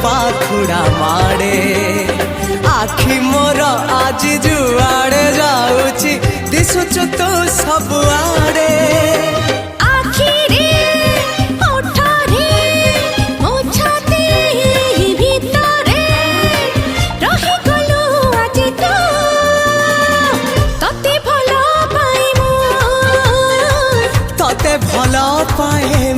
पाखुड़ा माड़े आखि मोर आज जुआड़े जाऊची दिशुचु तू सबुआड़े भल पाए